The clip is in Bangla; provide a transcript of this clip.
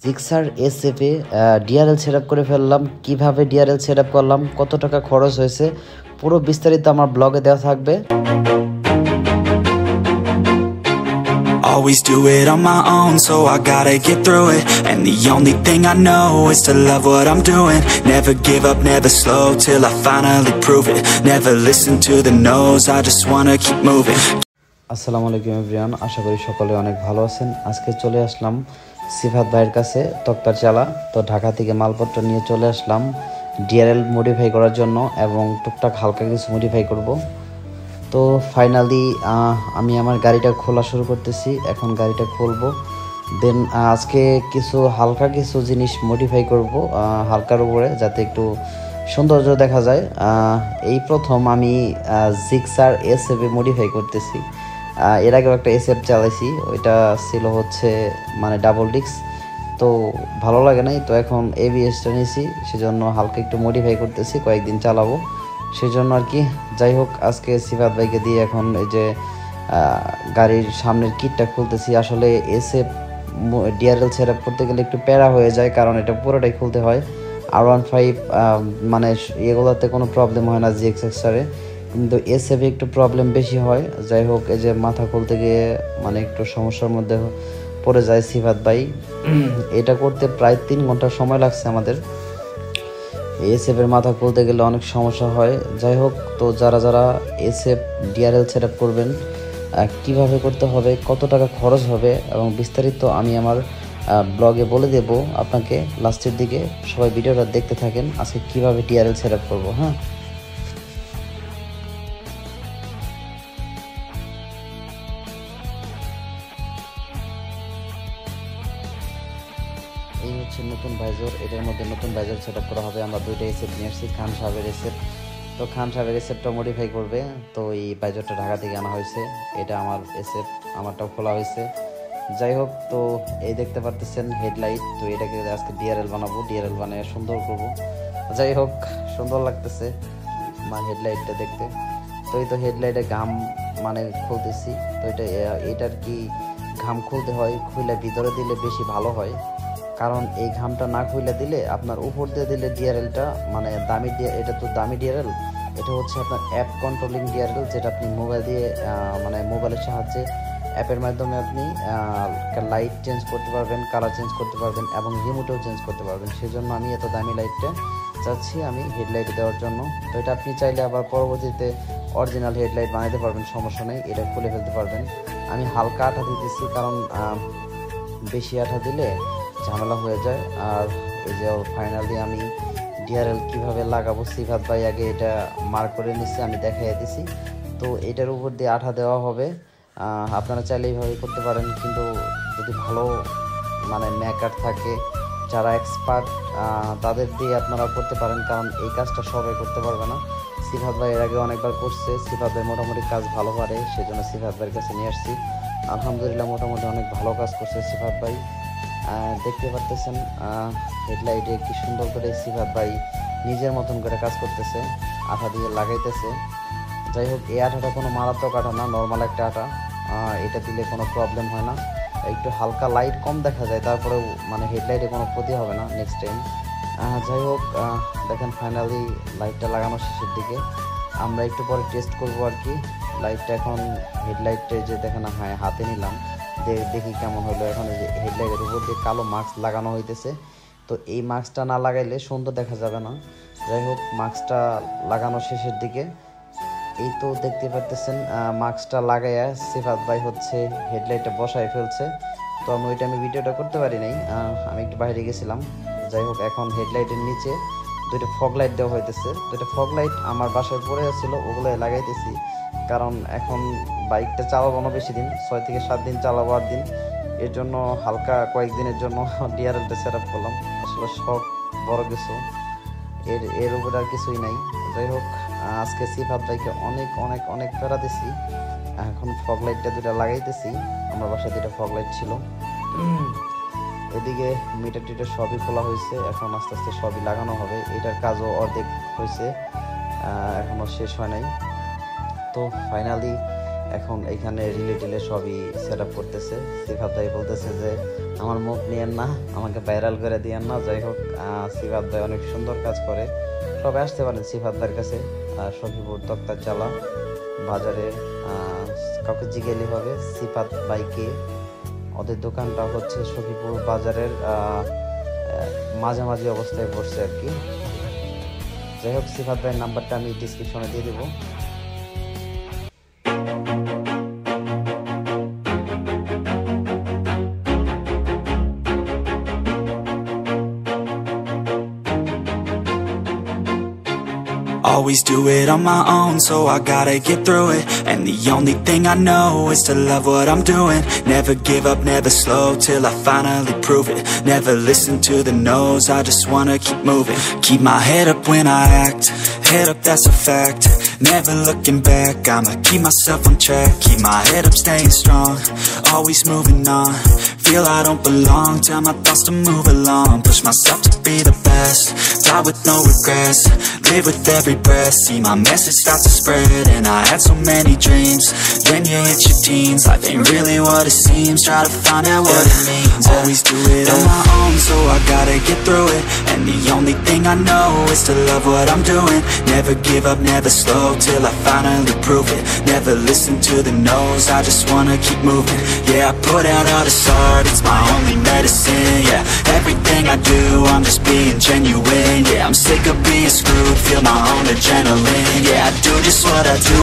জিক্সার এসএফে ডিআরএল সেটআপ করে ফেললাম। কিভাবে ডিআরএল সেটআপ করলাম, কত টাকা খরচ হয়েছে, পুরো বিস্তারিত আমার ব্লগে দেওয়া থাকবে। Always do it on my own, so I gotta get through it. And the only thing I know is to love what I'm doing. Never give up, never slow, till I finally prove it. Never listen to the no's, I just wanna keep moving. আসসালামু আলাইকুম এভরিওয়ান, আশা করি সকলে অনেক ভালো আছেন। আজকে চলে আসলাম সিফাত ভাইয়ের কাছে তক্তার চালা। তো ঢাকা থেকে মালপত্র নিয়ে চলে আসলাম ডিআরএল মডিফাই করার জন্য এবং টুকটাক হালকা কিছু মডিফাই করব। তো ফাইনালি আমি আমার গাড়িটা খোলা শুরু করতেছি। এখন গাড়িটা খুলবো, দেন আজকে হালকা কিছু জিনিস মডিফাই করব হালকার উপরে, যাতে একটু সৌন্দর্য দেখা যায়। এই প্রথম আমি জিক্সার এসএফে মডিফাই করতেছি। এর আগেও একটা এসএফ চালাইছি, ওইটা ছিল হচ্ছে মানে ডাবল ডিস্ক, তো ভালো লাগে নাই। তো এখন এবিএসটা নিয়েছি, সেজন্য হালকা একটু মডিফাই করতেছি, কয়েকদিন চালাবো সেই জন্য আর কি। যাই হোক, আজকে সিফাত ভাইকে দিয়ে এখন এই যে গাড়ির সামনের কিটটা খুলতেছি। আসলে এসএফ ডিআরএল সেটআপ করতে গেলে একটু প্যারা হয়ে যায়, কারণ এটা পুরোটাই খুলতে হয়। R15 মানে এগুলোতে কোনো প্রবলেম হয় না জিএক্সআরে, কিন্তু এসএফে একটু প্রবলেম বেশি হয়। যাই হোক, এই যে মাথা খুলতে গিয়ে মানে একটু সমস্যার মধ্যে পড়ে যায় সিফাত ভাই। এটা করতে প্রায় 3 ঘন্টা সময় লাগছে আমাদের। এসএফের মাথা খুলতে গেলে অনেক সমস্যা হয়। যাই হোক, তো যারা এসএফ ডিআরএল সেটআপ করবেন, কিভাবে করতে হবে, কত টাকা খরচ হবে এবং বিস্তারিত আমি আমার ব্লগে বলে দেব আপনাকে লাস্টের দিকে। সবাই ভিডিওটা দেখতে থাকেন, আজকে কিভাবে ডিআরএল সেটআপ করব। হ্যাঁ, এই হচ্ছে নতুন ভাইজর। এটার মধ্যে নতুন ভাইজর সেটআপ করা হবে। আমরা দুইটা এসএফ নিয়ে আসছি, খান সাহেবের এসএফ। তো খান সাহেবের এসএফটা মডিফাই করবে, তো এই ভাইজরটা ঢাকা থেকে আনা হয়েছে। এটা আমার এসএফ, আমারটাও খোলা হয়েছে। যাই হোক, তো এই দেখতে পারতেছেন হেডলাইট, তো এটাকে আজকে ডিআরএল বানাবো, ডিআরএল বানিয়ে সুন্দর করব। যাই হোক, সুন্দর লাগতেছে আমার হেডলাইটটা দেখতে। তো এই তো হেডলাইটে ঘাম মানে খুলতেছি। তো এটার কি ঘাম খুলতে হয়, খুলে ভিতরে দিলে বেশি ভালো হয়, কারণ এই ঘামটা না খুলে দিলে আপনার উপর দিয়ে দিলে ডিআরএলটা মানে দামি এটা তো দামি ডিআরএল। এটা হচ্ছে আপনার অ্যাপ কন্ট্রোলিং ডিআরএল, যেটা আপনি মোবাইল দিয়ে মানে মোবাইলের সাহায্যে অ্যাপের মাধ্যমে আপনি লাইট চেঞ্জ করতে পারবেন, কালার চেঞ্জ করতে পারবেন এবং রিমোটেও চেঞ্জ করতে পারবেন। সেই জন্য আমি এত দামি লাইটটা চাচ্ছি আমি হেডলাইটে দেওয়ার জন্য। তো এটা আপনি চাইলে আবার পরবর্তীতে অরিজিনাল হেডলাইট বানাইতে পারবেন, সমস্যা নেই, এটা খুলে ফেলতে পারবেন। আমি হালকা আঠা দিতেছি, কারণ বেশি আঠা দিলে ঝামেলা হয়ে যায়। আর এই যে ফাইনালি আমি ডিআরএল কিভাবে লাগাবো, সিফাত ভাই আগে এটা মার্ক করে নিচ্ছে, আমি দেখাই দিছি। তো এটার উপর দিয়ে আঠা দেওয়া হবে। আপনারা চাইলে এইভাবে করতে পারেন, কিন্তু যদি ভালো মানে মেকার থাকে, যারা এক্সপার্ট, তাদের দিয়ে আপনারা করতে পারেন, কারণ এই কাজটা সবাই করতে পারবে না। সিফাত ভাই এর আগে অনেকবার করছে, সিফাত ভাই মোটামুটি কাজ ভালো পারে, সেজন্য সিফাত ভাইয়ের কাছে নিয়ে আসছি। আলহামদুলিল্লাহ, মোটামুটি অনেক ভালো কাজ করছে সিফাত ভাই। দেখতে পারতেছেন হেডলাইটে কি সুন্দর করে সিফাত ভাই নিজের মতন করে কাজ করতেছে, আঠা দিয়ে লাগাইতেছে। যাই হোক, এই আঠাটা কোনো মারাত্মক আঠা না, নর্মাল একটা আঠা। এটা দিলে কোনো প্রবলেম হয় না, একটু হালকা লাইট কম দেখা যায়, তারপরেও মানে হেডলাইটে কোনো ক্ষতি হবে না নেক্সট টাইম। যাই হোক, দেখেন ফাইনালি লাইটটা লাগানো শেষের দিকে। আমরা একটু পরে টেস্ট করবো আর কি লাইটটা। এখন হেডলাইটটা যে দেখেন হাতে নিলাম, দেখি কেমন হলো। এখন এই যে হেডলাইটের উপর দিয়ে কালো মাস্ক লাগানো হইতেছে, তো এই মাস্কটা না লাগাইলে সুন্দর দেখা যাবে না। যাই হোক, মাস্কটা লাগানো শেষের দিকে। এই তো দেখতে পারতেছেন মাস্কটা লাগাইয়া সিফাত ভাই হচ্ছে হেডলাইটটা বসায় ফেলছে। তো আমি ভিডিওটা করতে পারি নাই, আমি একটু বাইরে গেছিলাম। যাই হোক, এখন হেডলাইটের নিচে দুইটা ফগ লাইট দেওয়া হইতেছে। দুইটা ফগ লাইট আমার বাসায় পড়ে যাচ্ছিল, ওগুলো লাগাইতেছি, কারণ এখন বাইকটা চালাবো না বেশি দিন, 6 থেকে 7 দিন চালাবো 8 দিন। এর জন্য হালকা কয়েকদিনের জন্য ডিআরএলটা সেট আপ করলাম। আসলে সব বড় কিছু, এর উপরে আর কিছুই নাই। যাই হোক, আজকে সিফাত ভাইকে অনেক অনেক অনেক প্যারা দিছি। এখন ফগ লাইটটা দুটা লাগাইতেছি, আমার বাসায় দুটা ফগ লাইট ছিল। এদিকে মিটার টিটার সবই খোলা হয়েছে, এখন আস্তে আস্তে সবই লাগানো হবে। এটার কাজও অর্ধেক হয়েছে, এখনো শেষ হয় নাই। তো ফাইনালি এখন এখানে রিলে টিলে সবই সেট আপ করতেছে। সিফাত ভাই বলতেছে যে আমার মুখ নিয়েন না, আমাকে ভাইরাল করে দিয়েন না। যাই হোক, সিফাত ভাই অনেক সুন্দর কাজ করে, সবাই আসতে পারেন সিফাত ভাইয়ের কাছে। সখীপুর তক্তার চালা বাজারে কাউকে জিগেলি হবে সিফাত ভাইকে। ওদের দোকানটা হচ্ছে সখীপুর বাজারের মাঝামাঝি অবস্থায় পড়ছে আর কি। যাই হোক, সিফাত ভাইয়ের নাম্বারটা আমি ডিসক্রিপশনে দিয়ে দেবো। Always do it on my own, so I gotta get through it. And the only thing I know is to love what I'm doing. Never give up, never slow, till I finally prove it. Never listen to the no's, I just wanna keep moving. Keep my head up when I act, head up, that's a fact. Never looking back, I'ma keep myself on track. Keep my head up, staying strong, always moving on. Feel I don't belong, tell my thoughts to move along. Push myself to be the best, die with no regrets. Live with every breath, see my message start to spread. And I had so many dreams, then you hit your teens. Life ain't really what it seems, try to find out what it means. Always do it on my own, so I gotta get through it. And the only thing I know is to love what I'm doing. Never give up, never slow, till I finally prove it. Never listen to the no's, I just wanna keep moving. Yeah, I put out all this art, it's my only medicine. Yeah, everything I do, I'm just being genuine. Yeah, I'm sick of being screwed, feel my own adrenaline. Yeah, I do just what I do,